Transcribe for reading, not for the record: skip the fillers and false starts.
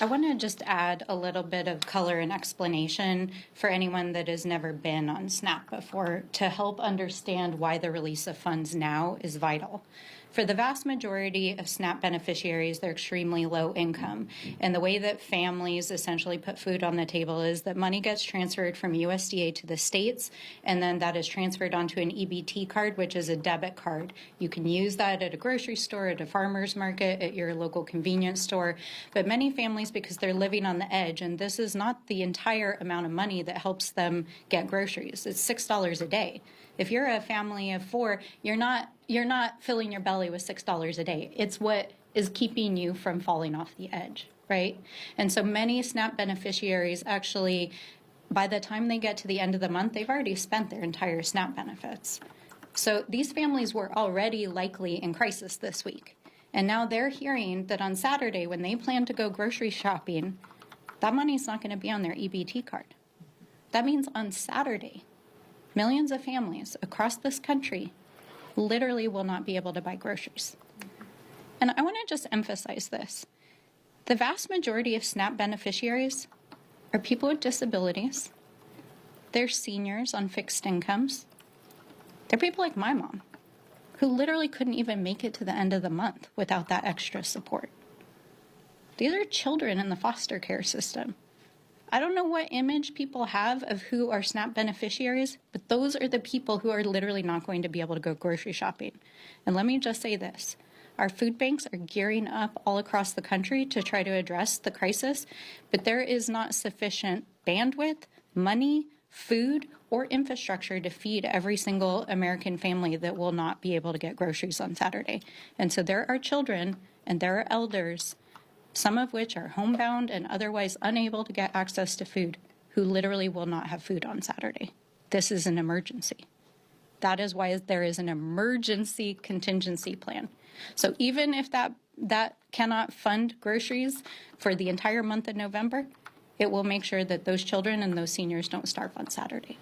I want to just add a little bit of color and explanation for anyone that has never been on SNAP before to help understand why the release of funds now is vital. For the vast majority of SNAP beneficiaries, they're extremely low income. And the way that families essentially put food on the table is that money gets transferred from USDA to the states, and then that is transferred onto an EBT card, which is a debit card. You can use that at a grocery store, at a farmer's market, at your local convenience store. But many families, because they're living on the edge, and this is not the entire amount of money that helps them get groceries. It's $6 a day. If you're a family of four, you're not filling your belly with $6 a day. It's what is keeping you from falling off the edge, right? And so many SNAP beneficiaries actually, by the time they get to the end of the month, they've already spent their entire SNAP benefits. So these families were already likely in crisis this week. And now they're hearing that on Saturday, when they plan to go grocery shopping, that money's not going to be on their EBT card. That means on Saturday, millions of families across this country literally will not be able to buy groceries. And I want to just emphasize this. The vast majority of SNAP beneficiaries are people with disabilities. They're seniors on fixed incomes. They're people like my mom, who literally couldn't even make it to the end of the month without that extra support. These are children in the foster care system. I don't know what image people have of who are SNAP beneficiaries, but those are the people who are literally not going to be able to go grocery shopping. And let me just say this. Our food banks are gearing up all across the country to try to address the crisis, but there is not sufficient bandwidth, money, food, or infrastructure to feed every single American family that will not be able to get groceries on Saturday. And so there are children and there are elders, some of which are homebound and otherwise unable to get access to food, who literally will not have food on Saturday. This is an emergency. That is why there is an emergency contingency plan. So even if that cannot fund groceries for the entire month of November, it will make sure that those children and those seniors don't starve on Saturday.